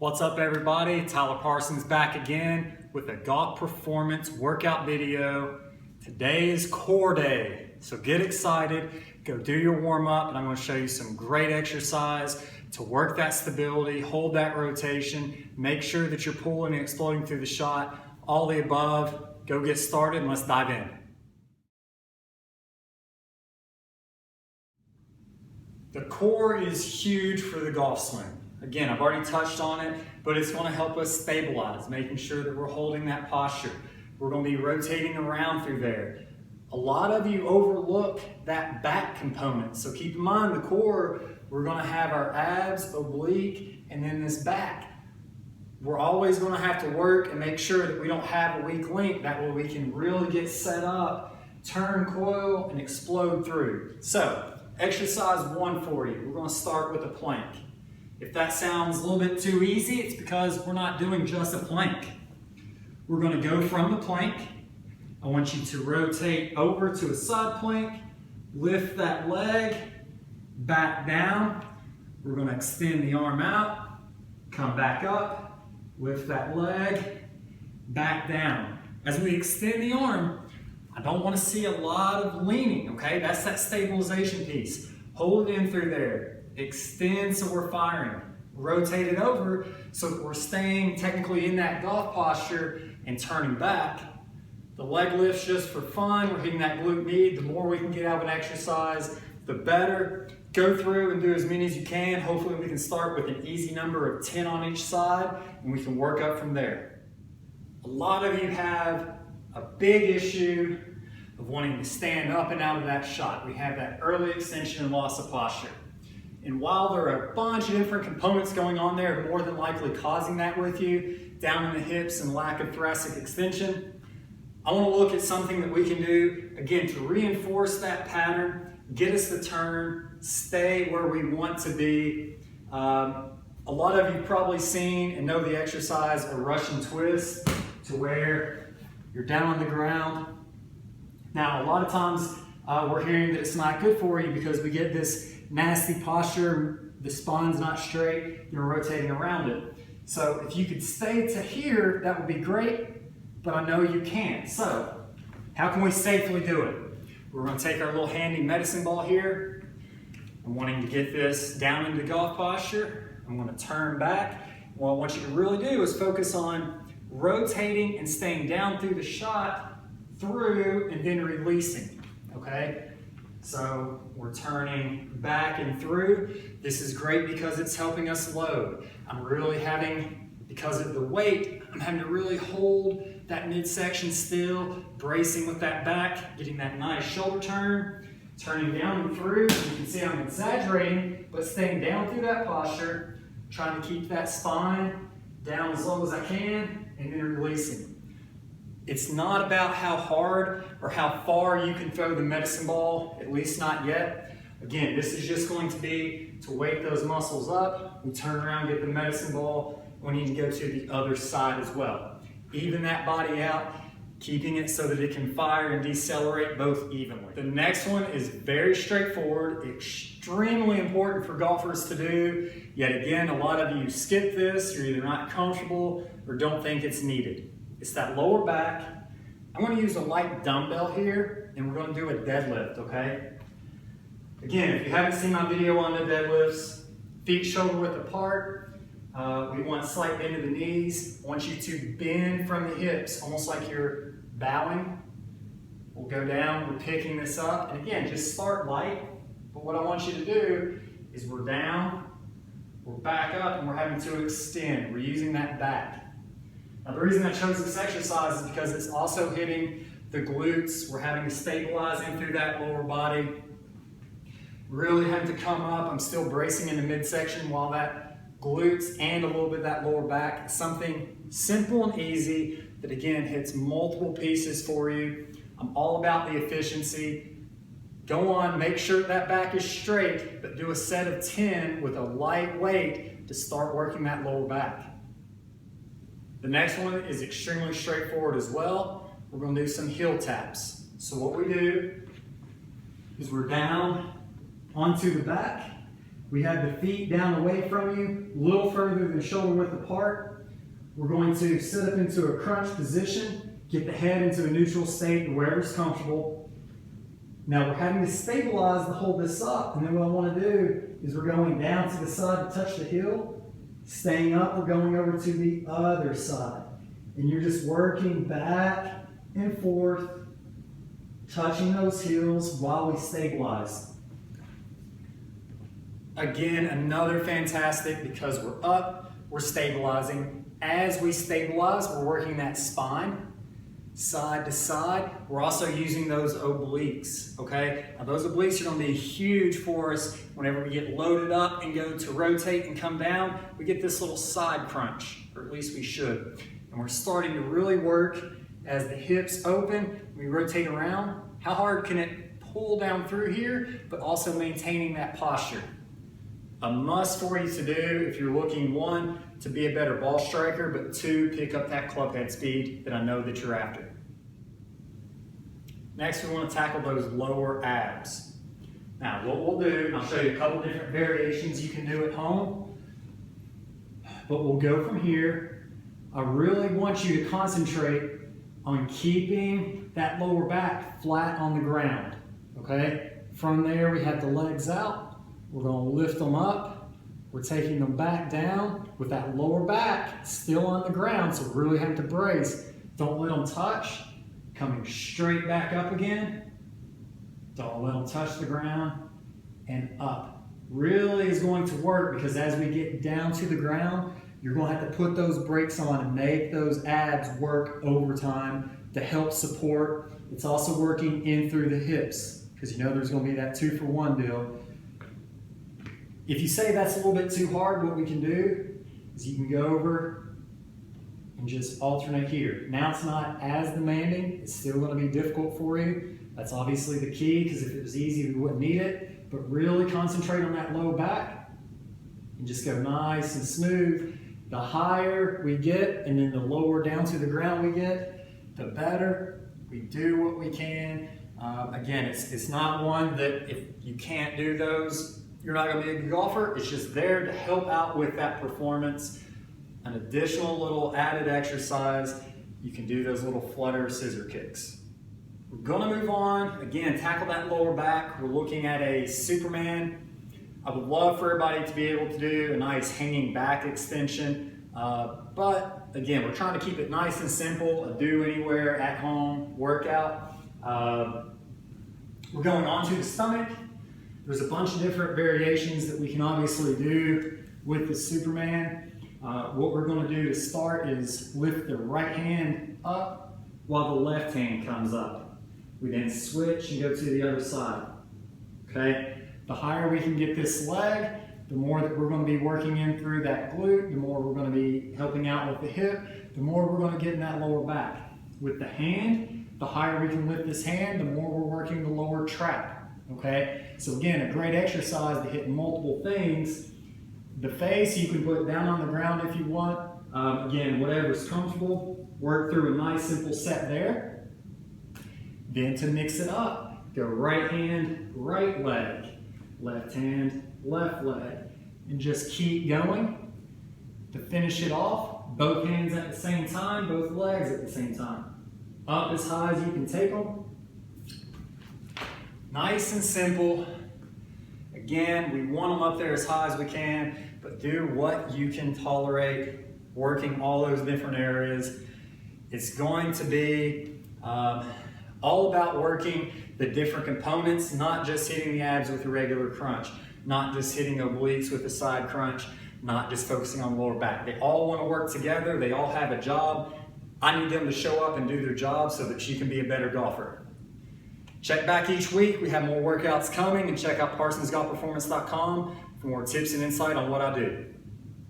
What's up everybody? Tyler Parsons back again with a golf performance workout video. Today is core day, so get excited, go do your warm up, and I'm going to show you some great exercise to work that stability, hold that rotation, make sure that you're pulling and exploding through the shot, all the above. Go get started and let's dive in. The core is huge for the golf swing. Again, I've already touched on it, but it's going to help us stabilize, making sure that we're holding that posture. We're going to be rotating around through there. A lot of you overlook that back component, so keep in mind the core, we're going to have our abs, oblique, and then this back. We're always going to have to work and make sure that we don't have a weak link. That way we can really get set up, turn, coil, and explode through. So, exercise one for you. We're going to start with a plank. If that sounds a little bit too easy, it's because we're not doing just a plank. We're going to go from the plank. I want you to rotate over to a side plank, lift that leg, back down. We're going to extend the arm out, come back up, lift that leg, back down. As we extend the arm, I don't want to see a lot of leaning, okay? That's that stabilization piece. Hold it in through there. Extend so we're firing. Rotate it over so that we're staying technically in that golf posture and turning back. The leg lift's just for fun. We're hitting that glute med. The more we can get out of an exercise, the better. Go through and do as many as you can. Hopefully we can start with an easy number of 10 on each side and we can work up from there. A lot of you have a big issue of wanting to stand up and out of that shot. We have that early extension and loss of posture. And while there are a bunch of different components going on there, more than likely causing that with you, down in the hips and lack of thoracic extension, I want to look at something that we can do, again, to reinforce that pattern, get us the turn, stay where we want to be. A lot of you probably seen and know the exercise, a Russian twist, to where you're down on the ground. Now, a lot of times we're hearing that it's not good for you because we get this nasty posture, the spine's not straight, you're rotating around it. So if you could stay to here, that would be great, but I know you can't. So how can we safely do it? We're going to take our little handy medicine ball here. I'm wanting to get this down into golf posture. I'm going to turn back. What I want you to really do is focus on rotating and staying down through the shot, through, and then releasing, okay? So we're turning back and through. This is great because it's helping us load. I'm really having, because of the weight, I'm having to really hold that midsection still, bracing with that back, getting that nice shoulder turn, turning down and through. You can see I'm exaggerating, but staying down through that posture, trying to keep that spine down as low as I can, and then releasing. It's not about how hard or how far you can throw the medicine ball, at least not yet. Again, this is just going to be to wake those muscles up. We turn around, get the medicine ball. We need to go to the other side as well. Even that body out, keeping it so that it can fire and decelerate both evenly. The next one is very straightforward, extremely important for golfers to do. Yet again, a lot of you skip this, you're either not comfortable or don't think it's needed. It's that lower back. I'm going to use a light dumbbell here, and we're going to do a deadlift, okay? Again, if you haven't seen my video on the deadlifts, feet shoulder width apart, we want a slight bend of the knees. I want you to bend from the hips, almost like you're bowing. We'll go down, we're picking this up, and again, just start light, but what I want you to do is we're down, we're back up, and we're having to extend. We're using that back. Now, the reason I chose this exercise is because it's also hitting the glutes. We're having to stabilize in through that lower body. Really having to come up. I'm still bracing in the midsection while that glutes and a little bit of that lower back. Something simple and easy that, again, hits multiple pieces for you. I'm all about the efficiency. Go on, make sure that back is straight, but do a set of 10 with a light weight to start working that lower back. The next one is extremely straightforward as well. We're going to do some heel taps. So what we do is we're down onto the back, We have the feet down away from you, a little further than shoulder width apart. We're going to sit up into a crunch position, get the head into a neutral state wherever's comfortable. Now we're having to stabilize to hold this up, and then what I want to do is we're going down to the side to touch the heel. Staying up, we're going over to the other side. And you're just working back and forth, touching those heels while we stabilize. Again, another fantastic, because we're up, we're stabilizing. As we stabilize, we're working that spine, side to side. We're also using those obliques, okay? Now those obliques are gonna be huge for us whenever we get loaded up and go to rotate and come down. We get this little side crunch, or at least we should. And we're starting to really work as the hips open, we rotate around. How hard can it pull down through here, but also maintaining that posture? A must for you to do if you're looking, one, to be a better ball striker, but two, pick up that club head speed that I know that you're after. Next, we want to tackle those lower abs. Now, what we'll do, and I'll show you a couple different variations you can do at home, but we'll go from here. I really want you to concentrate on keeping that lower back flat on the ground, okay? From there, we have the legs out. We're going to lift them up. We're taking them back down with that lower back still on the ground, so really have to brace. Don't let them touch. Coming straight back up again. Don't let them touch the ground. And up. Really is going to work, because as we get down to the ground, you're going to have to put those brakes on and make those abs work overtime to help support. It's also working in through the hips, because you know there's going to be that 2-for-1 deal. If you say that's a little bit too hard, what we can do is you can go over and just alternate here. Now it's not as demanding, it's still going to be difficult for you. That's obviously the key, because if it was easy, we wouldn't need it. But really concentrate on that low back and just go nice and smooth. The higher we get and then the lower down to the ground we get, the better. We do what we can. Again, it's not one that if you can't do those, you're not going to be a good golfer. It's just there to help out with that performance. An additional little added exercise, you can do those little flutter scissor kicks. We're going to move on. Again, tackle that lower back. We're looking at a Superman. I would love for everybody to be able to do a nice hanging back extension. But again, we're trying to keep it nice and simple, a do anywhere at home workout. We're going onto the stomach. There's a bunch of different variations that we can obviously do with the Superman. What we're going to do to start is lift the right hand up while the left hand comes up. We then switch and go to the other side. Okay? The higher we can get this leg, the more that we're going to be working in through that glute, the more we're going to be helping out with the hip, the more we're going to get in that lower back. With the hand, the higher we can lift this hand, the more we're working the lower trap. Okay, so again, a great exercise to hit multiple things. The face, you can put down on the ground if you want. Again, whatever's comfortable. Work through a nice simple set there. Then to mix it up, go right hand, right leg, left hand, left leg, and just keep going. To finish it off, both hands at the same time, both legs at the same time. Up as high as you can take them. Nice and simple. Again, we want them up there as high as we can, but do what you can tolerate, working all those different areas. It's going to be all about working the different components, not just hitting the abs with a regular crunch, not just hitting obliques with a side crunch, not just focusing on the lower back. They all want to work together. They all have a job. I need them to show up and do their job so that you can be a better golfer. Check back each week. We have more workouts coming, and check out ParsonsGolfPerformance.com for more tips and insight on what I do.